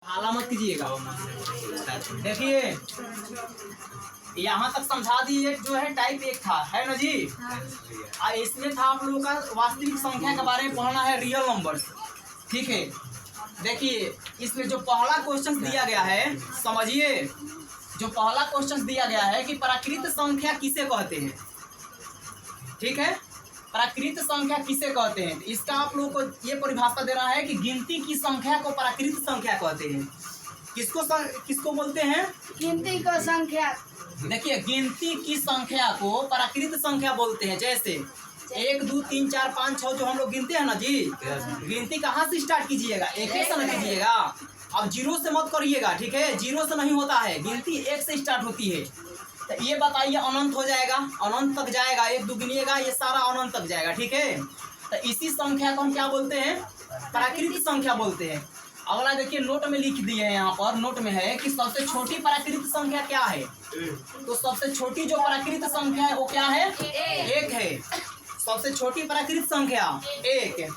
हाला मत कीजिएगा। देखिए यहाँ तक समझा दी, एक जो है टाइप एक था, है ना जी। इसमें था आप लोगों का वास्तविक संख्या के बारे में पढ़ना है, रियल नंबर, ठीक है। देखिए इसमें जो पहला क्वेश्चन दिया गया है, समझिए, जो पहला क्वेश्चन दिया गया है कि प्राकृत संख्या किसे कहते हैं, ठीक है। प्राकृत संख्या किसे कहते हैं, इसका आप लोगों को ये परिभाषा देना है कि गिनती की संख्या को प्राकृत संख्या कहते हैं। किसको बोलते हैं? गिनती को संख्या। देखिए गिनती की संख्या को प्राकृत संख्या बोलते हैं। जैसे 1 2 3 4 5 6 जो हम लोग गिनते हैं ना जी, गिनती कहाँ से स्टार्ट कीजिएगा? एक से ना कीजिएगा। अब जीरो से मत करिएगा, ठीक है, जीरो से नहीं होता है, गिनती एक से स्टार्ट होती है। तो ये बताइए अनंत हो जाएगा, अनंत तक जाएगा, 1 2 गिनिएगा, ये सारा अनंत तक जाएगा, ठीक है। तो इसी संख्या को हम क्या बोलते हैं? प्राकृत संख्या बोलते हैं। अगला देखिए नोट में लिख दिए हैं, यहाँ पर नोट में है कि सबसे छोटी प्राकृत संख्या क्या है। तो सबसे छोटी जो प्राकृत संख्या है वो क्या है? एक है। सबसे छोटी प्राकृत संख्या एक।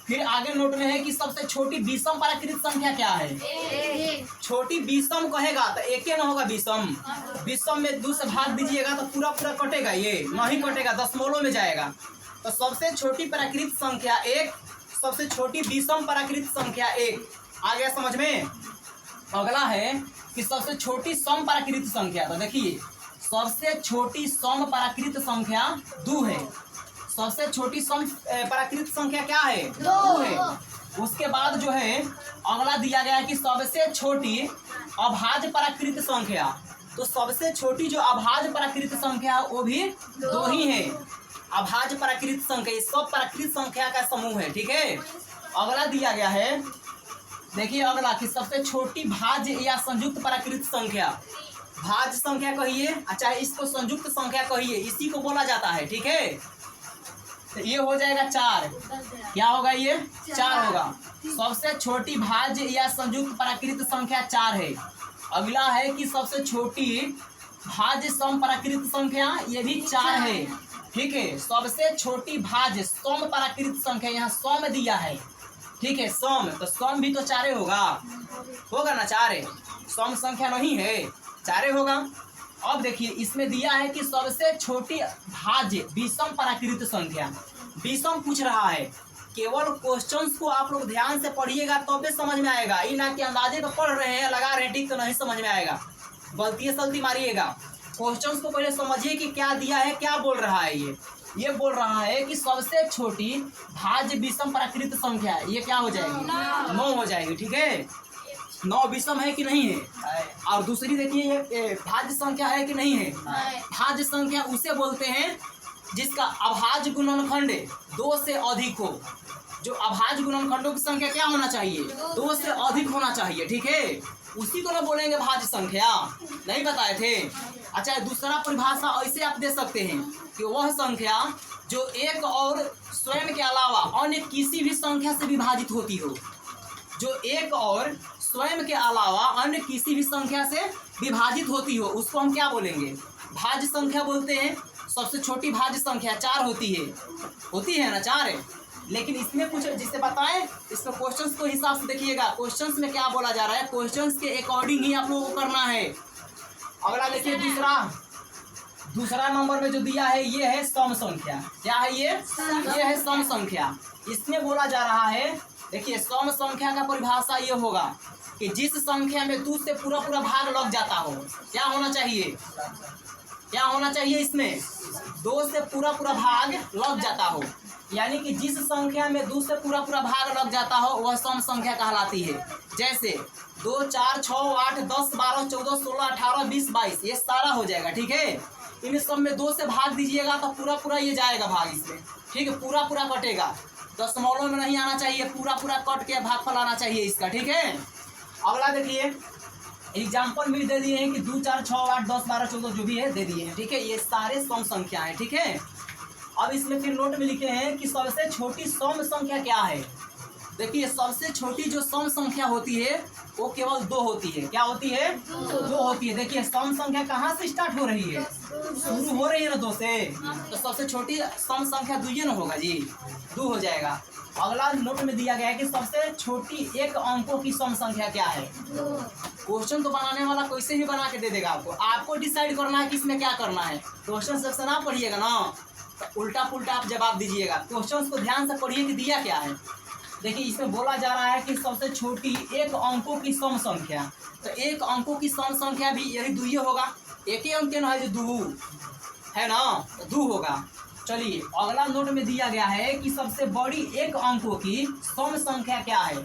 फिर आगे नोट में है कि सबसे छोटी विषम प्राकृत संख्या क्या है? छोटी विषम कहेगा तो एक ही ना होगा, विषम। विषम में 2 से भाग दीजिएगा तो पूरा पूरा कटेगा, ये नहीं कटेगा, दशमलव में जाएगा। तो सबसे छोटी प्राकृत संख्या एक, सबसे छोटी विषम प्राकृत संख्या एक। आ गया समझ में? अगला है कि सबसे छोटी सम प्राकृत संख्या। तो देखिए सबसे छोटी सम प्राकृत संख्या 2 है। सबसे छोटी सम प्राकृत संख्या क्या है? 2 है। उसके बाद जो है अगला दिया गया है कि सबसे छोटी अभाज्य प्राकृत संख्या। तो सबसे छोटी जो अभाज्य प्राकृत संख्या वो भी 2 ही है। अभाज्य प्राकृत संख्या, ये सब प्राकृत संख्या का समूह है, ठीक है। अगला दिया गया है, देखिए अगला कि सबसे छोटी भाज्य या संयुक्त प्राकृत संख्या। भाज्य संख्या कहिए, चाहे इसको संयुक्त संख्या कहिए, इसी को बोला जाता है, ठीक है। तो ये हो जाएगा 4। क्या होगा? ये 4 होगा। सबसे छोटी भाज्य या संयुक्त प्राकृत संख्या 4 है। अगला है कि सबसे छोटी भाज्य सम प्राकृत संख्या, ये भी 4 है, ठीक है। सबसे छोटी भाज्य सम प्राकृत संख्या, यहाँ सम दिया है, ठीक है, सम। तो सम भी तो 4 होगा ना, 4 सम संख्या नहीं है, 4 होगा। अब देखिए इसमें दिया है कि सबसे छोटी भाज्य विषम प्राकृत संख्या। विषम पूछ रहा है, केवल क्वेश्चंस को आप लोग ध्यान से पढ़िएगा तब भी समझ में आएगा। ये ना कि अंदाजे तो पढ़ रहे हैं, लगा रहे हैं, ठीक तो नहीं समझ में आएगा, गलती सलती मारिएगा। क्वेश्चंस को पहले समझिए कि क्या दिया है, क्या बोल रहा है। ये बोल रहा है कि सबसे छोटी भाज्य विषम प्राकृत संख्या, ये क्या हो जाएगी? 9 हो जाएगी, ठीक है। 9 विषम है कि नहीं है? और दूसरी देखिए ये भाज्य संख्या है कि नहीं है? भाज्य संख्या उसे बोलते हैं जिसका अभाज्य गुणनखंड 2 से अधिक हो। जो अभाज्य गुणनखंडों की संख्या क्या होना चाहिए? 2 से अधिक होना चाहिए, ठीक है। उसी को ना बोलेंगे भाज्य संख्या, नहीं बताए थे। अच्छा दूसरा परिभाषा ऐसे आप दे सकते हैं कि वह संख्या जो एक और स्वयं के अलावा अन्य किसी भी संख्या से विभाजित होती हो। जो एक और स्वयं के अलावा अन्य किसी भी संख्या से विभाजित होती हो, उसको हम क्या बोलेंगे? भाज्य संख्या बोलते हैं। सबसे छोटी भाज्य संख्या 4 होती है ना, 4 है। लेकिन इसमें कुछ जिससे बताएं, इसमें क्वेश्चंस को हिसाब से देखिएगा, क्वेश्चंस में क्या बोला जा रहा है, क्वेश्चंस के अकॉर्डिंग ही आप लोगों को करना है। अगला देखिए दूसरा नंबर में जो दिया है ये है सम संख्या। क्या है ये है सम संख्या। इसमें बोला जा रहा है, देखिए सम संख्या का परिभाषा ये होगा कि जिस संख्या में 2 से पूरा पूरा भाग लग जाता हो। क्या होना चाहिए? क्या होना चाहिए? इसमें 2 से पूरा पूरा भाग लग जाता हो, यानी कि जिस संख्या में 2 से पूरा पूरा भाग लग जाता हो वह सम संख्या कहलाती है। जैसे 2 4 6 8 10 12 14 16 18 20 22, ये सारा हो जाएगा, ठीक है। इन सब में 2 से भाग दीजिएगा तो पूरा पूरा ये जाएगा भाग इसमें, ठीक है, पूरा पूरा कटेगा, दशमलव में नहीं आना चाहिए, पूरा पूरा कट के भागफल आना चाहिए इसका, ठीक है। अगला देखिए एग्जाम्पल भी दे दिए हैं कि 2 4 6 8 10 12 14 जो भी है दे दिए हैं, ठीक है। ये सारे सम संख्या है, ठीक है। अब इसमें फिर नोट में लिखे हैं कि सबसे छोटी सम संख्या क्या है। देखिए सबसे छोटी जो सम संख्या होती है वो केवल 2 होती है। क्या होती है? 2 होती है। देखिए सम संख्या कहाँ से स्टार्ट हो रही है? शुरू हो रही है ना 2 से, तो सबसे छोटी सम संख्या 2 ही ना होगा जी, 2 हो जाएगा। अगला नोट में दिया गया है कि सबसे छोटी एक अंकों की सम संख्या क्या है। क्वेश्चन तो बनाने वाला कैसे भी बना के दे देगा आपको डिसाइड करना है कि इसमें क्या करना है। क्वेश्चन सबसे ना पढ़िएगा ना तो उल्टा पुल्टा आप जवाब दीजिएगा। क्वेश्चन को ध्यान से पढ़िए कि दिया क्या है। देखिए इसमें बोला जा रहा है कि सबसे छोटी एक अंकों की सम संख्या, तो एक अंकों की सम संख्या भी यही 2 होगा। एक ही अंक ना है जो 2 है ना, तो 2 होगा। चलिए अगला नोट में दिया गया है कि सबसे बड़ी एक अंकों की सम संख्या क्या है।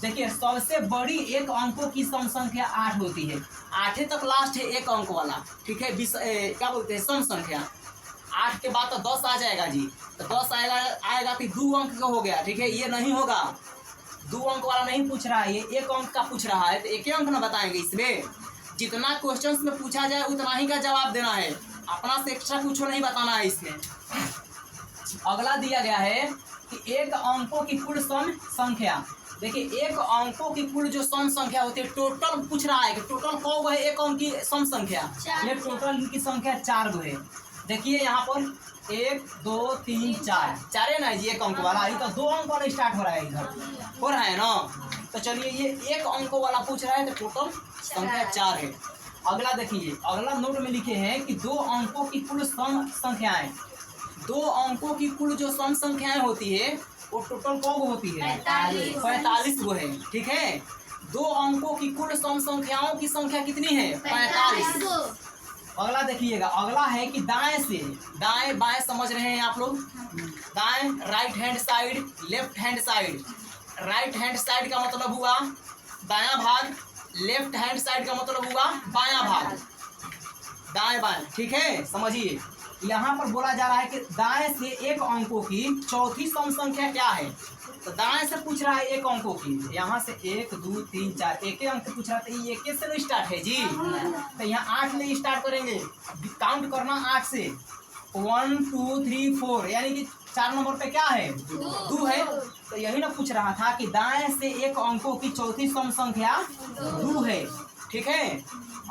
देखिए सबसे बड़ी एक अंकों की सम संख्या 8 होती है। 8 तक लास्ट है एक अंक वाला, ठीक है। क्या बोलते हैं सम संख्या। 8 के बाद तो 10 आ जाएगा जी, तो 10 आएगा तो 2 अंक का हो गया, ठीक है। ये नहीं होगा, 2 अंक वाला नहीं पूछ रहा है, ये 1 अंक का पूछ रहा है, तो एक ही अंक ना बताएंगे। इसमें जितना क्वेश्चंस में पूछा जाए उतना ही का जवाब देना है, अपना से एक्स्ट्रा कुछ नहीं बताना है इसमें। अगला दिया गया है कि एक अंकों की कुल सम संख्या। देखिए एक अंकों की कुल जो सम संख्या होती है, टोटल पूछ रहा है कि टोटल कौ गो है एक अंक की सम संख्या। ये टोटल इनकी संख्या 4 गो है। देखिए यहाँ पर 1 2 3 4 चारे ना जी एक अंक वाला, ये तो 2 अंक वाला स्टार्ट हो रहा है, इधर हो रहा है ना। तो चलिए ये एक अंक वाला पूछ रहा है, तो टोटल संख्या 4 है। अगला देखिए अगला नोट में लिखे हैं कि 2 अंकों की कुल सम संख्याएं। 2 अंकों की कुल जो सम संख्याएं होती है वो टोटल कौ गो होती है, 45 गो है, ठीक है। 2 अंकों की कुल सम संख्याओं की संख्या कितनी है, 45। अगला देखिएगा, अगला है कि दाएं से दाएं बाएं समझ रहे हैं आप लोग। दाएं right hand side, left hand side. Right hand side का मतलब हुआ दायां भाग, लेफ्ट हैंड साइड का मतलब हुआ बायां भाग, दाएं बाएं, ठीक है। समझिए यहाँ पर बोला जा रहा है कि दाएं से एक अंकों की चौथी सम संख्या क्या है। तो दाएं से पूछ रहा है एक अंकों की, यहाँ से 1 2 3 4 एक ही अंक पूछ रहा है, तो ये 1 से स्टार्ट है जी। तो यहाँ 8 से स्टार्ट करेंगे, काउंट करना 8 से 1 2 3 4, यानी कि 4 नंबर पे क्या है 2 है। तो यही ना पूछ रहा था कि दाएं से एक अंकों की चौथी सम संख्या 2 है, ठीक है।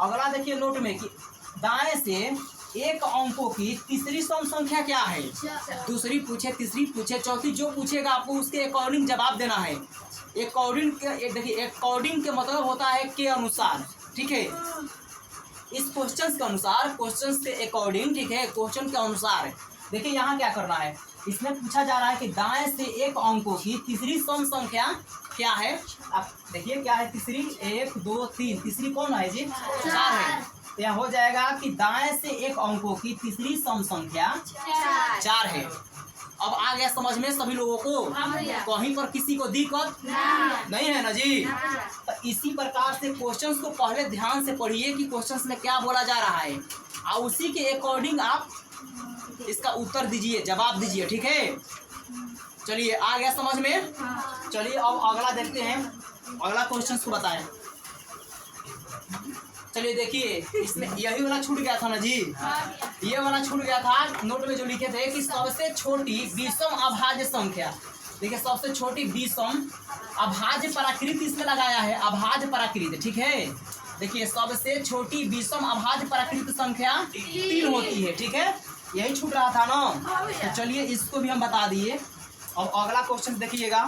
अगला देखिए नोट में कि दाएं से एक अंकों की तीसरी सम संख्या क्या है। दूसरी पूछे, तीसरी पूछे, चौथी जो पूछेगा आपको उसके अकॉर्डिंग जवाब देना है। अकॉर्डिंग के देखिए अकॉर्डिंग के मतलब होता है के अनुसार, ठीक है। इस क्वेश्चन के अनुसार, क्वेश्चन के अकॉर्डिंग, ठीक है, क्वेश्चन के अनुसार। देखिए यहाँ क्या करना है, इसमें पूछा जा रहा है कि दाएं से एक अंकों की तीसरी सम संख्या क्या है। अब देखिए क्या है तीसरी, 1 2 3, तीसरी कौन है जी 4 है। तो यहाँ हो जाएगा कि दाएं से एक अंकों की तीसरी सम संख्या 4 है। अब आ गया समझ में सभी लोगों को, कहीं पर किसी को दिक्कत नहीं है ना जी। तो इसी प्रकार से क्वेश्चंस को पहले ध्यान से पढ़िए कि क्वेश्चंस में क्या बोला जा रहा है, और उसी के अकॉर्डिंग आप इसका उत्तर दीजिए, जवाब दीजिए, ठीक है। चलिए आ गया समझ में। चलिए अब अगला देखते हैं, अगला क्वेश्चन को बताएं। चलिए देखिए इसमें यही वाला छूट गया था ना जी, ये वाला छूट गया था नोट में जो लिखे थे कि सबसे छोटी विषम अभाज्य संख्या। देखिए सबसे छोटी विषम अभाज्य प्राकृत इसमें लगाया है, अभाज्य प्राकृत, ठीक है। देखिए सबसे छोटी विषम अभाज्य प्राकृत संख्या 3 होती है, ठीक है। यही छूट रहा था ना, तो चलिए इसको भी हम बता दिए। अब अगला क्वेश्चन देखिएगा,